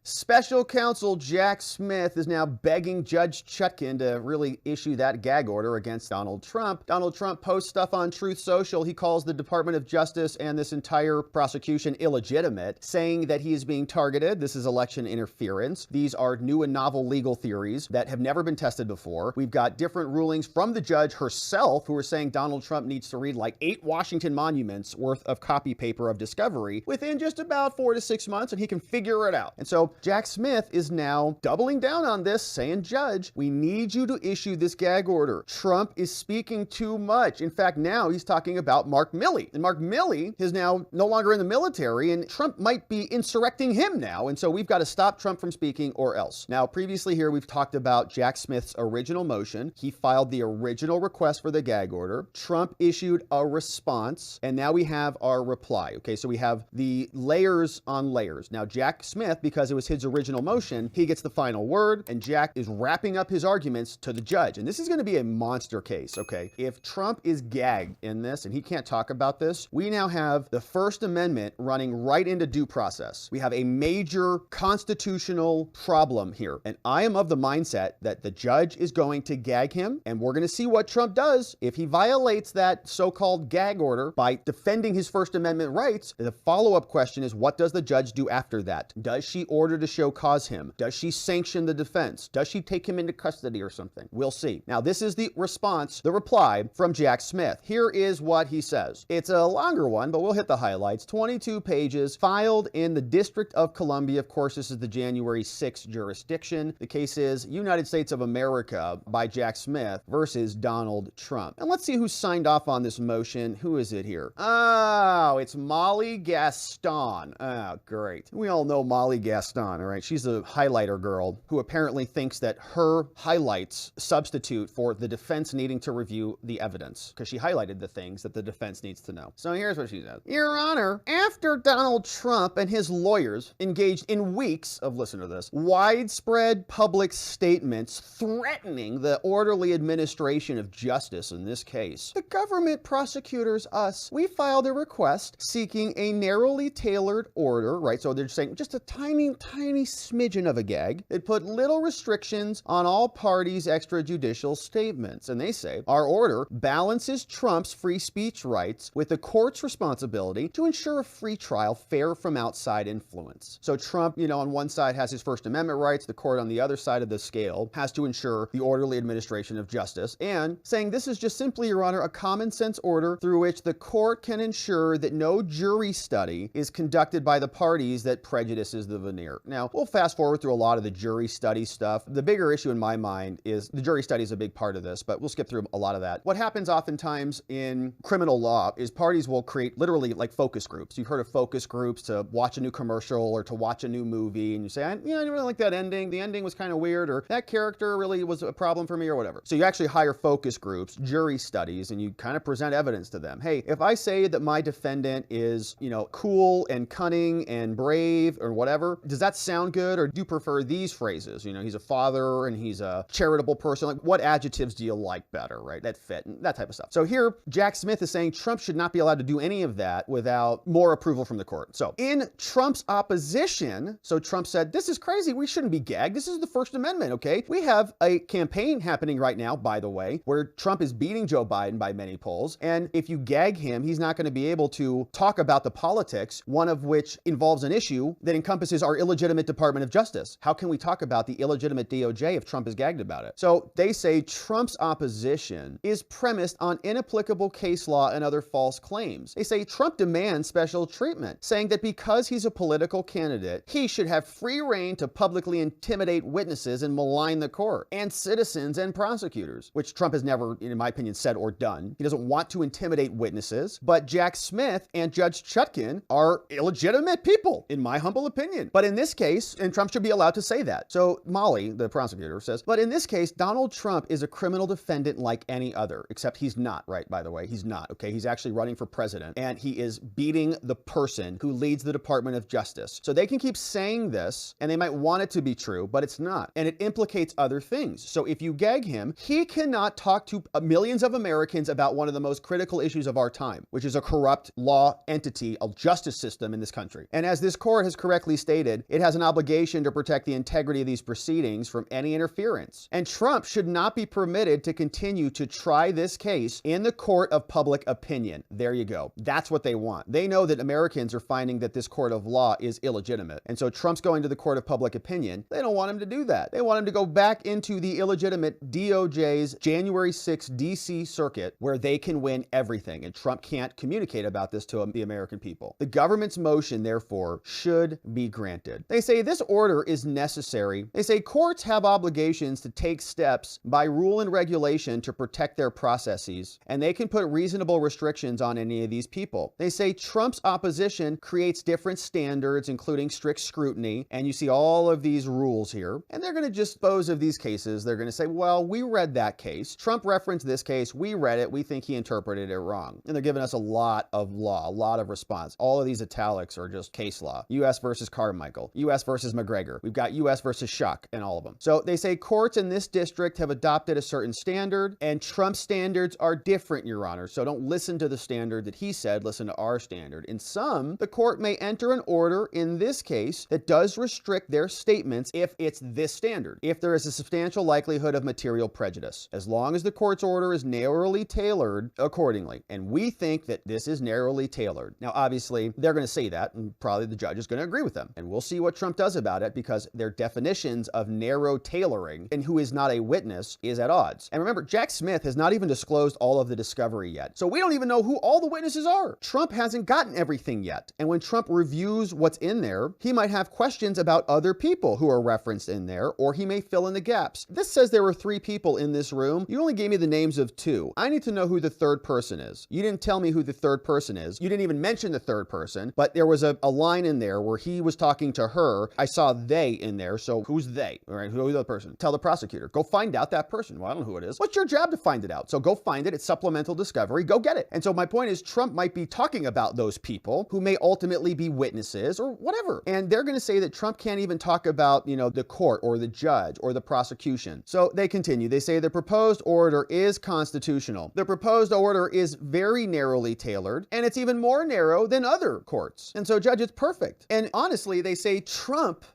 Special counsel Jack Smith is now begging Judge Chutkan to really issue that gag order against Donald Trump. Donald Trump posts stuff on Truth Social. He calls the Department of Justice and this entire prosecution illegitimate, saying that he is being targeted. This is election interference. These are new and novel legal theories that have never been tested before. We've got different rulings from the judge herself who are saying Donald Trump needs to read like 8 Washington monuments worth of copy paper of discovery within just about 4 to 6 months, and he can figure it out. And so Jack Smith is now doubling down on this, saying, Judge, we need you to issue this gag order. Trump is speaking too much. In fact, now he's talking about Mark Milley. And Mark Milley is now no longer in the military, and Trump might be insurrecting him now. And so we've got to stop Trump from speaking or else. Now, previously here, we've talked about Jack Smith's original motion. He filed the original request for the gag order. Trump issued a response, and now we have our reply. Okay, so we have the layers on layers. Now, Jack Smith, because it was his original motion, he gets the final word, and Jack is wrapping up his arguments to the judge. And this is going to be a monster case, okay? If Trump is gagged in this and he can't talk about this, we now have the First Amendment running right into due process. We have a major constitutional problem here. And I am of the mindset that the judge is going to gag him, and we're going to see what Trump does if he violates that so-called gag order by defending his First Amendment rights. The follow-up question is, what does the judge do after that? Does she order to show cause him? Does she sanction the defense? Does she take him into custody or something? We'll see. Now, this is the response, the reply from Jack Smith. Here is what he says. It's a longer one, but we'll hit the highlights. 22 pages, filed in the District of Columbia. Of course, this is the January 6th jurisdiction. The case is United States of America by Jack Smith versus Donald Trump. And let's see who signed off on this motion. Who is it here? Oh, it's Molly Gaston. Oh, great. We all know Molly Gaston, all right? She's a highlighter girl who apparently thinks that her highlights substitute for the defense needing to review the evidence because she highlighted the things that the defense needs to know. So here's what she says. Your Honor, after Donald Trump and his lawyers engaged in weeks of, listen to this, widespread public statements threatening the orderly administration of justice in this case, the government prosecutors, us, we filed a request seeking a narrowly tailored order, right? So they're saying just a tiny smidgen of a gag. It put little restrictions on all parties' extrajudicial statements. And they say, our order balances Trump's free speech rights with the court's responsibility to ensure a free trial fair from outside influence. So Trump, you know, on one side has his First Amendment rights. The court on the other side of the scale has to ensure the orderly administration of justice, and saying this is just simply, Your Honor, a common sense order through which the court can ensure that no jury study is conducted by the parties that prejudices the veneer. Now, we'll fast forward through a lot of the jury study stuff. The bigger issue in my mind is the jury study is a big part of this, but we'll skip through a lot of that. What happens oftentimes in criminal law is parties will create literally like focus groups. You've heard of focus groups to watch a new commercial or to watch a new movie, and you say, I didn't really like that ending. The ending was kind of weird, or that character really was a problem for me, or whatever. So you actually hire focus groups, jury studies, and you kind of present evidence to them. Hey, if I say that my defendant is, you know, cool and cunning and brave or whatever, does that sound good, or do you prefer these phrases? You know, he's a father and he's a charitable person. Like, what adjectives do you like better, right? That fit, and that type of stuff. So here, Jack Smith is saying Trump should not be allowed to do any of that without more approval from the court. So in Trump's opposition, so Trump said, this is crazy. We shouldn't be gagged. This is the First Amendment, okay? We have a campaign happening right now, by the way, where Trump is beating Joe Biden by many polls. And if you gag him, he's not going to be able to talk about the politics, one of which involves an issue that encompasses our illegitimate Department of Justice. How can we talk about the illegitimate DOJ if Trump is gagged about it? So they say Trump's opposition is premised on inapplicable case law and other false claims. They say Trump demands special treatment, saying that because he's a political candidate, he should have free rein to publicly intimidate witnesses and malign the court and citizens and prosecutors, which Trump has never, in my opinion, said or done. He doesn't want to intimidate witnesses, but Jack Smith and Judge Chutkan are illegitimate people, in my humble opinion. But in this case, and Trump should be allowed to say that. So Molly, the prosecutor, says, but in this case, Donald Trump is a criminal defendant like any other, except he's not, right, by the way. He's not, okay? He's actually running for president, and he is beating the person who leads the Department of Justice. So they can keep saying this, and they might want it to be true, but it's not. And it implicates other things. So if you gag him, he cannot talk to millions of Americans about one of the most critical issues of our time, which is a corrupt law entity, a justice system in this country. And as this court has correctly stated, It has an obligation to protect the integrity of these proceedings from any interference. And Trump should not be permitted to continue to try this case in the court of public opinion. There you go. That's what they want. They know that Americans are finding that this court of law is illegitimate. And so Trump's going to the court of public opinion. They don't want him to do that. They want him to go back into the illegitimate DOJ's January 6th DC circuit where they can win everything. And Trump can't communicate about this to the American people. The government's motion, therefore, should be granted. They say this order is necessary. They say courts have obligations to take steps by rule and regulation to protect their processes, and they can put reasonable restrictions on any of these people. They say Trump's opposition creates different standards, including strict scrutiny, and you see all of these rules here, and they're going to dispose of these cases. They're going to say, well, we read that case. Trump referenced this case. We read it. We think he interpreted it wrong. And they're giving us a lot of law, a lot of response. All of these italics are just case law. U.S. versus Carmichael, U.S. versus McGregor. We've got U.S. versus Schuck and all of them. So they say courts in this district have adopted a certain standard, and Trump's standards are different, Your Honor. So don't listen to the standard that he said, listen to our standard. In some, the court may enter an order in this case that does restrict their statements if it's this standard, if there is a substantial likelihood of material prejudice, as long as the court's order is narrowly tailored accordingly. And we think that this is narrowly tailored. Now, obviously, they're going to say that, and probably the judge is going to agree with them. And we'll see what Trump does about it, because their definitions of narrow tailoring and who is not a witness is at odds. And remember, Jack Smith has not even disclosed all of the discovery yet. So we don't even know who all the witnesses are. Trump hasn't gotten everything yet. And when Trump reviews what's in there, he might have questions about other people who are referenced in there, or he may fill in the gaps. This says there were 3 people in this room. You only gave me the names of 2. I need to know who the third person is. You didn't tell me who the third person is. You didn't even mention the third person, but there was a line in there where he was talking to her. I saw they in there. So who's they? All right, who's the person? Tell the prosecutor. Go find out that person. Well, I don't know who it is. What's your job to find it out? So go find it. It's supplemental discovery. Go get it. And so my point is, Trump might be talking about those people who may ultimately be witnesses or whatever. And they're going to say that Trump can't even talk about, the court or the judge or the prosecution. So they continue. They say the proposed order is constitutional. The proposed order is very narrowly tailored, and it's even more narrow than other courts. And so, Judge, it's perfect. And honestly, they say, Trump,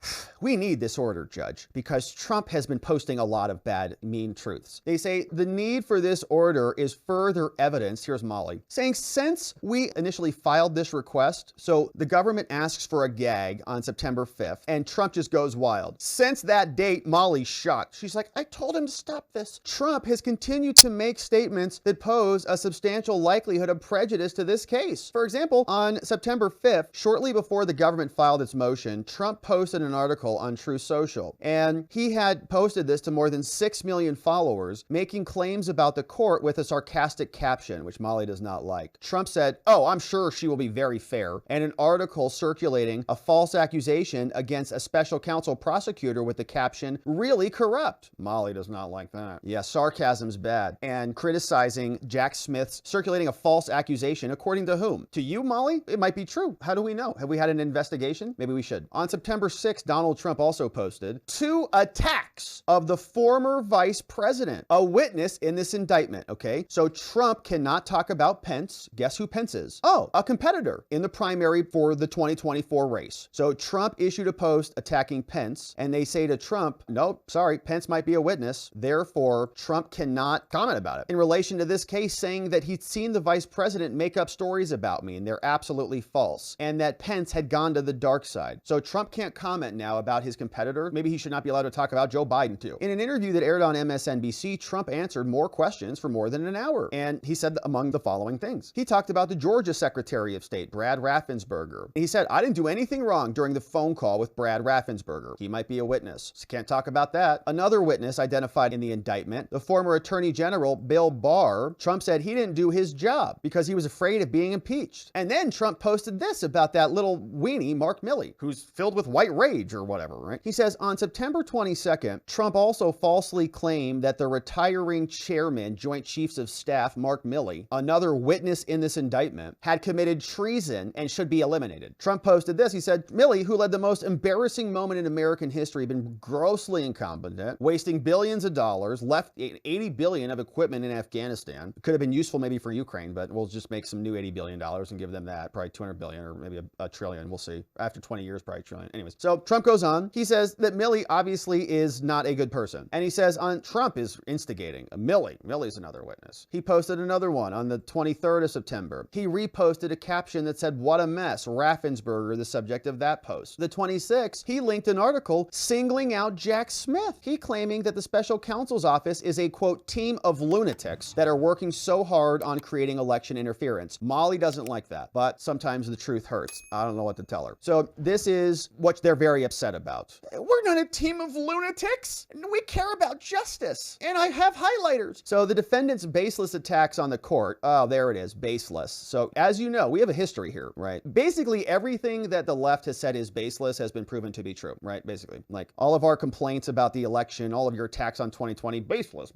we need this order, Judge, because Trump has been posting a lot of bad, mean truths. They say the need for this order is further evidence. Here's Molly saying, since we initially filed this request, so the government asks for a gag on September 5th, and Trump just goes wild. Since that date, Molly's shocked. She's like, I told him to stop this. Trump has continued to make statements that pose a substantial likelihood of prejudice to this case. For example, on September 5th, shortly before the government filed its motion, Trump posted an article on Truth Social, and he had posted this to more than 6 million followers, making claims about the court with a sarcastic caption, which Molly does not like. Trump said, oh, I'm sure she will be very fair, and an article circulating a false accusation against a special counsel prosecutor with the caption, really corrupt. Molly does not like that. Yeah, sarcasm's bad. And criticizing Jack Smith's circulating a false accusation, according to whom? To you, Molly? It might be true. How do we know? Have we had an investigation? Maybe we should. On September 6th, Donald Trump also posted 2 attacks of the former vice president, a witness in this indictment, okay? So Trump cannot talk about Pence. Guess who Pence is? Oh, a competitor in the primary for the 2024 race. So Trump issued a post attacking Pence, and they say to Trump, nope, sorry, Pence might be a witness. Therefore, Trump cannot comment about it. In relation to this case, saying that he'd seen the vice president make up stories about me, and they're absolutely false, and that Pence had gone to the dark side. So Trump can't comment now about his competitor. Maybe he should not be allowed to talk about Joe Biden too. In an interview that aired on MSNBC, Trump answered more questions for more than an hour, and he said among the following things. He talked about the Georgia Secretary of State, Brad Raffensperger. He said, I didn't do anything wrong during the phone call with Brad Raffensperger. He might be a witness. So can't talk about that. Another witness identified in the indictment, the former Attorney General Bill Barr. Trump said he didn't do his job because he was afraid of being impeached. And then Trump posted this about that little weenie, Mark Milley, who's filled with white rage or whatever. whatever, right? He says, on September 22nd, Trump also falsely claimed that the retiring chairman, Joint Chiefs of Staff, Mark Milley, another witness in this indictment, had committed treason and should be eliminated. Trump posted this. He said, Milley, who led the most embarrassing moment in American history, been grossly incompetent, wasting billions of dollars, left $80 billion of equipment in Afghanistan. Could have been useful maybe for Ukraine, but we'll just make some new $80 billion and give them that, probably $200 billion or maybe a trillion. We'll see. After 20 years, probably a trillion. Anyways, so Trump goes on. He says that Milley obviously is not a good person. And he says Trump is instigating. Milley's another witness. He posted another one on the 23rd of September. He reposted a caption that said, what a mess, Raffensperger, the subject of that post. The 26th, he linked an article singling out Jack Smith. He claiming that the special counsel's office is a, quote, team of lunatics that are working so hard on creating election interference. Molly doesn't like that, but sometimes the truth hurts. I don't know what to tell her. So this is what they're very upset about. We're not a team of lunatics. We care about justice. And I have highlighters. So the defendant's baseless attacks on the court. Oh, there it is. Baseless. So as you know, we have a history here, right? Basically everything that the left has said is baseless has been proven to be true, right? Basically, like all of our complaints about the election, all of your attacks on 2020, baseless,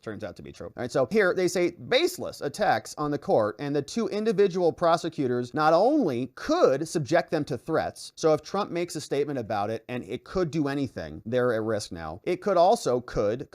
turns out to be true. All right, so here they say baseless attacks on the court, and the two individual prosecutors not only could subject them to threats, so if Trump makes a statement about it and it could do anything, they're at risk now. It could also, could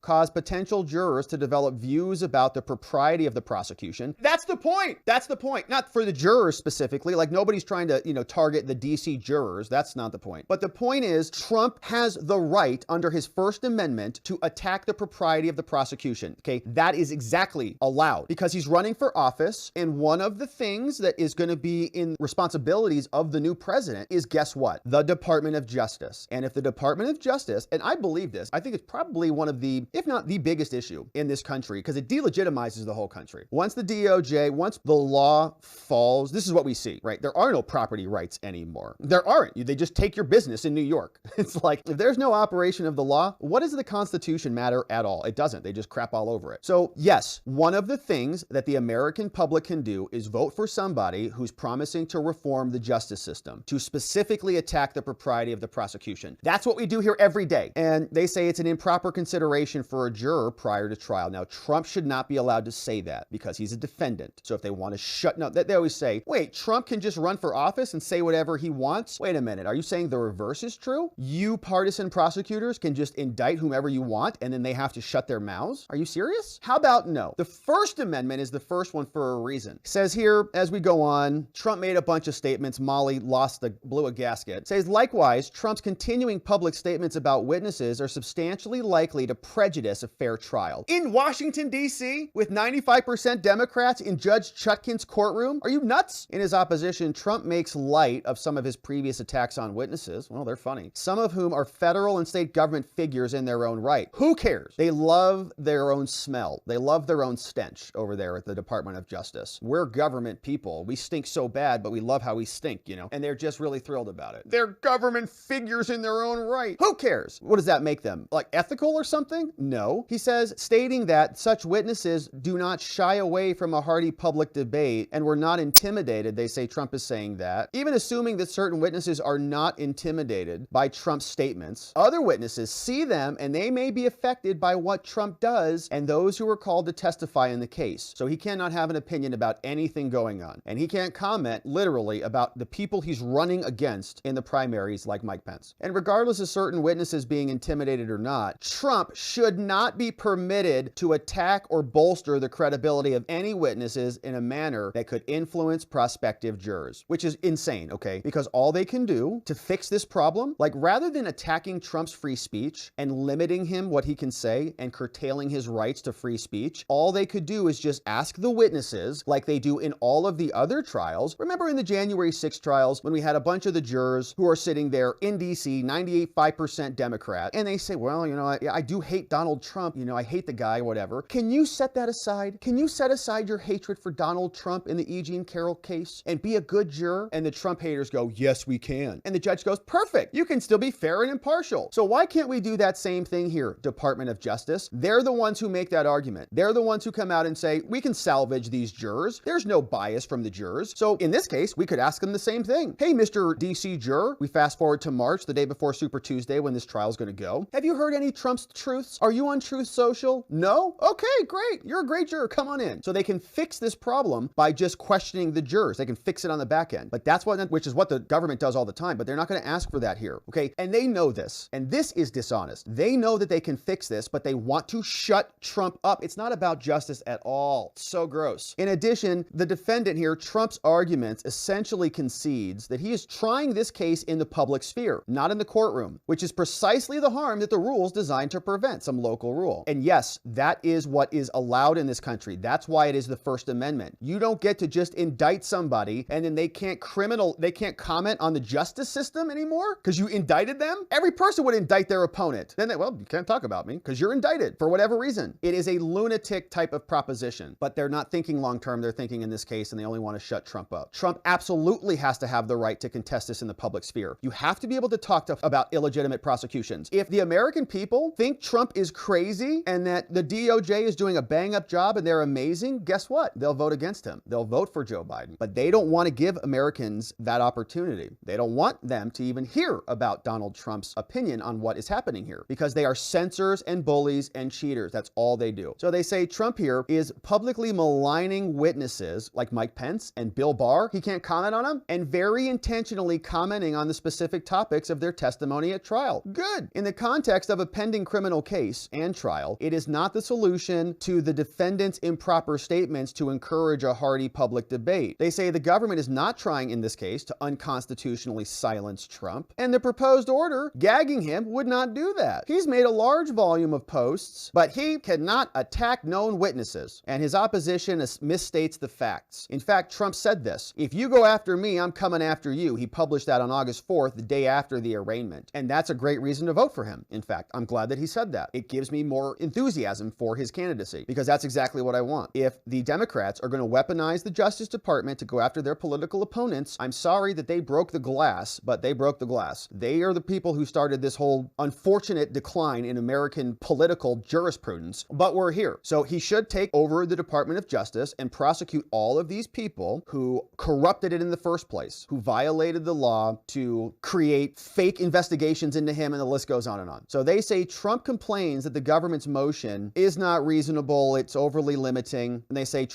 cause potential jurors to develop views about the propriety of the prosecution. That's the point. That's the point. Not for the jurors specifically, like nobody's trying to, target the DC jurors. That's not the point. But the point is Trump has the right under his First Amendment to attack the propriety of the prosecution. Okay, that is exactly allowed because he's running for office, and one of the things that is going to be in responsibilities of the new president is, guess what? The Department of Justice. And if the Department of Justice, and I believe this, I think it's probably one of the, if not the biggest issue in this country, because it delegitimizes the whole country. Once the DOJ, once the law falls, this is what we see, right? There are no property rights anymore. There aren't. They just take your business in New York. It's like, if there's no operation of the law, what does the Constitution matter at all? It doesn't. They just crap all over it. So yes, one of the things that the American public can do is vote for somebody who's promising to reform the justice system, to specifically attack the propriety of the prosecution. That's what we do here every day. And they say it's an improper consideration for a juror prior to trial. Now, Trump should not be allowed to say that because he's a defendant. So if they want to no, they always say, wait, Trump can just run for office and say whatever he wants? Wait a minute. Are you saying the reverse is true? You partisan prosecutors can just indict whomever you want and then they have to shut their mouths? Are you serious? How about no? The First Amendment is the first one for a reason. It says here, as we go on, Trump made a bunch of statements. Molly blew a gasket. It says, likewise, Trump's continuing public statements about witnesses are substantially likely to prejudice a fair trial. In Washington, D.C., with 95% Democrats in Judge Chutkan's courtroom? Are you nuts? In his opposition, Trump makes light of some of his previous attacks on witnesses. Well, they're funny. Some of whom are federal and state government figures in their own right. Who cares? They love their own smell. They love their own stench over there at the Department of Justice. We're government people. We stink so bad, but we love how we stink, and they're just really thrilled about it. They're government figures in their own right. Who cares? What does that make them? Like ethical or something? No. He says, stating that such witnesses do not shy away from a hearty public debate and were not intimidated. They say Trump is saying that. Even assuming that certain witnesses are not intimidated by Trump's statements, other witnesses see them and they may be affected by what Trump does and those who are called to testify in the case. So he cannot have an opinion about anything going on. And he can't comment literally about the people he's running against in the primaries like Mike Pence. And regardless of certain witnesses being intimidated or not, Trump should not be permitted to attack or bolster the credibility of any witnesses in a manner that could influence prospective jurors, which is insane, okay? Because all they can do to fix this problem, like rather than attacking Trump's free speech and limiting him what he can say and curtailing his rights to free speech, all they could do is just ask the witnesses like they do in all of the other trials. Remember in the January 6th trials when we had a bunch of the jurors who are sitting there in DC, 98.5% Democrat, and they say, well, I do hate Donald Trump, I hate the guy, whatever. Can you set that aside? Can you set aside your hatred for Donald Trump in the E. Jean Carroll case and be a good juror? And the Trump haters go, yes, we can. And the judge goes, perfect. You can still be fair and impartial. So why can't we do that same thing here, Department of Justice? They're the ones who make that argument. They're the ones who come out and say, we can salvage these jurors. There's no bias from the jurors. So in this case, we could ask them the same thing. Hey, Mr. DC juror, we fast forward to March, the day before Super Tuesday, when this trial is going to go. Have you heard any Trump's truths? Are you on Truth Social? No? Okay, great. You're a great juror. Come on in. So they can fix this problem by just questioning the jurors. They can fix it on the back end. But that's which is what the government does all the time, but they're not going to ask for that here. Okay. And they know this. And this is dishonest. They know that they can fix this, but they want to shut Trump up. It's not about justice at all. So gross. In addition, the defendant here, Trump's arguments essentially concedes that he is trying this case in the public sphere, not in the courtroom, which is precisely the harm that the rule's designed to prevent, some local rule. And yes, that is what is allowed in this country. That's why it is the First Amendment. You don't get to just indict somebody and then they can't comment on the justice system anymore because you indicted them. Every person would indict their opponent. Then well, you can't talk about me because you're indicted for whatever reason. It is a lunatic type of proposition, but they're not thinking long-term. They're thinking in this case, and they only want to shut Trump up. Trump absolutely has to have the right to contest this in the public sphere. You have to be able to talk about illegitimate prosecutions. If the American people think Trump is crazy and that the DOJ is doing a bang-up job and they're amazing, guess what? They'll vote against him. They'll vote for Joe Biden. But they don't want to give Americans that opportunity. They don't want them to even hear about Donald Trump's opinion on what is happening here because they are censors and bullies and cheaters. That's all they do. So they say Trump here is publicly maligning witnesses like Mike Pence and Bill Barr. He can't comment on them, and very intentionally commenting on the specific topics of their testimony at trial. Good. In the context of a pending criminal case and trial, it is not the solution to the defendant's improper statements to encourage a hearty public debate. They say the government is not trying in this case to unconstitutionally silence Trump, and the proposed order gagging him would not do that. He's made a large volume of posts, but he cannot attack known witnesses, and his opposition misstates the facts. In fact, Trump said this: "If you go after me, I'm coming after you." He published that on August 4th, the day after the arraignment, and that's a great reason to vote for him. In fact, I'm glad that he said that. It gives me more enthusiasm for his candidacy because that's exactly what I want. If the Democrats are going to weaponize the Justice Department to go after their political opponents, I'm sorry that they broke the glass, but they broke the glass. They are the people who started this whole unfortunate decline in American political jurisprudence, but we're here. So he should take over the Department of Justice and prosecute all of these people who corrupted it in the first place, who violated the law to create fake investigations into him, and the list goes on and on. So they say Trump complains that the government's motion is not reasonable, it's overly limiting, and they say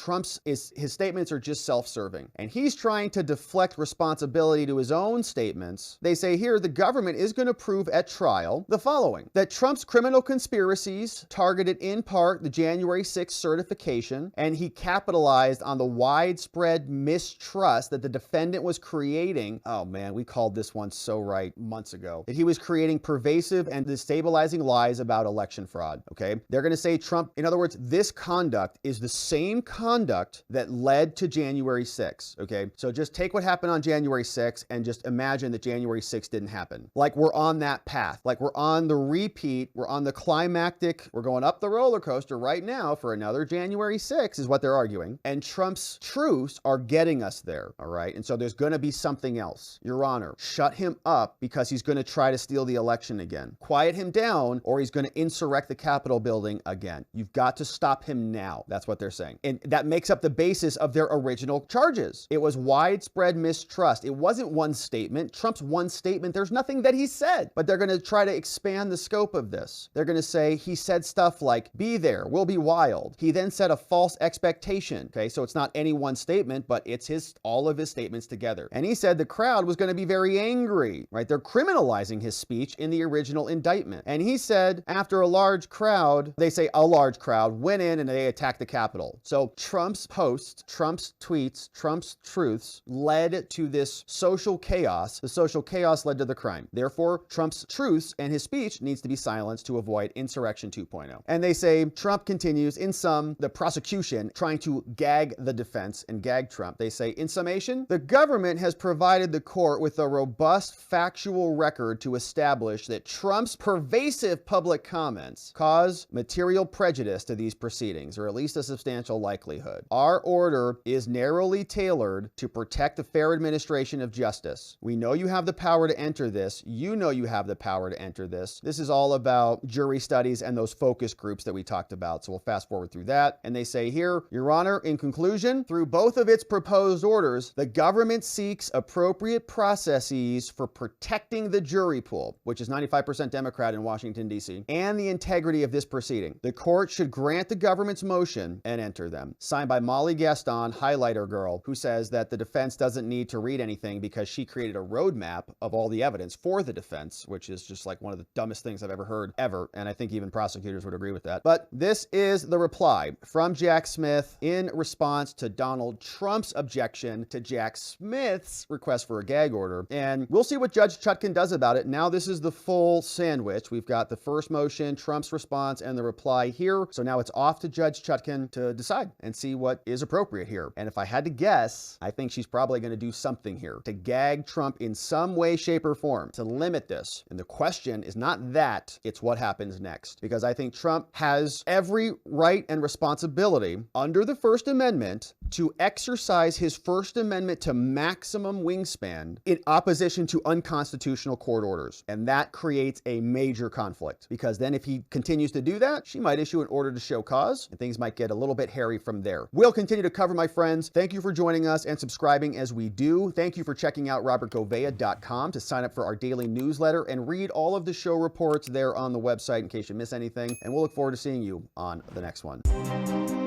his statements are just self-serving, and he's trying to deflect responsibility to his own statements. They say here the government is going to prove at trial the following: that Trump's criminal conspiracies targeted in part the January 6th certification, and he capitalized on the widespread mistrust that the defendant was creating. Oh man, we called this one so right months ago. That he was creating pervasive and destabilizing lies about election fraud. Okay, they're going to say Trump, in other words, this conduct is the same conduct that led to January 6th. Okay, so just take what happened on January 6th and just imagine that January 6th didn't happen. Like we're on that path, like we're on the repeat, we're on the climactic, we're going up the roller coaster right now for another January 6th is what they're arguing. And Trump's truths are getting us there. All right, and so there's going to be something else. Your Honor, shut him up because he's going to try to steal the election again. Quiet him down or he's going to insurrect the Capitol building again. You've got to stop him now. That's what they're saying. And that makes up the basis of their original charges. It was widespread mistrust. It wasn't one statement. Trump's one statement, there's nothing that he said. But they're going to try to expand the scope of this. They're going to say he said stuff like, "Be there, we'll be wild." He then said a false expectation. Okay, so it's not any one statement, but it's all of his statements together. And he said the crowd was going to be very angry, right? They're criminalizing his speech in the original indictment. And he said after a large crowd, they say a large crowd went in and they attacked the Capitol. So Trump's posts, Trump's tweets, Trump's truths led to this social chaos. The social chaos led to the crime. Therefore, Trump's truths and his speech needs to be silenced to avoid insurrection 2.0. And they say Trump continues, in sum, the prosecution trying to gag the defense and gag Trump. They say, in summation, the government has provided the court with a robust factual record to establish that Trump's pervasive public comments cause material prejudice to these proceedings, or at least a substantial likelihood. Our order is narrowly tailored to protect the fair administration of justice. We know you have the power to enter this. You know you have the power to enter this. This is all about jury studies and those focus groups that we talked about. So we'll fast forward through that. And they say here, Your Honor, in conclusion, through both of its proposed orders, the government seeks appropriate processes policies for protecting the jury pool, which is 95% Democrat in Washington, D.C., and the integrity of this proceeding. The court should grant the government's motion and enter them. Signed by Molly Gaston, highlighter girl, who says that the defense doesn't need to read anything because she created a roadmap of all the evidence for the defense, which is just like one of the dumbest things I've ever heard, ever. And I think even prosecutors would agree with that. But this is the reply from Jack Smith in response to Donald Trump's objection to Jack Smith's request for a gag order. And we'll see what Judge Chutkan does about it. Now this is the full sandwich. We've got the first motion, Trump's response, and the reply here. So now it's off to Judge Chutkan to decide and see what is appropriate here. And if I had to guess, I think she's probably going to do something here to gag Trump in some way, shape, or form to limit this. And the question is not that, it's what happens next. Because I think Trump has every right and responsibility under the First Amendment to exercise his First Amendment to maximum wingspan in opposition to unconstitutional court orders. And that creates a major conflict, because then if he continues to do that, she might issue an order to show cause and things might get a little bit hairy from there. We'll continue to cover, my friends. Thank you for joining us and subscribing as we do. Thank you for checking out robertgovea.com to sign up for our daily newsletter and read all of the show reports there on the website in case you miss anything. And we'll look forward to seeing you on the next one.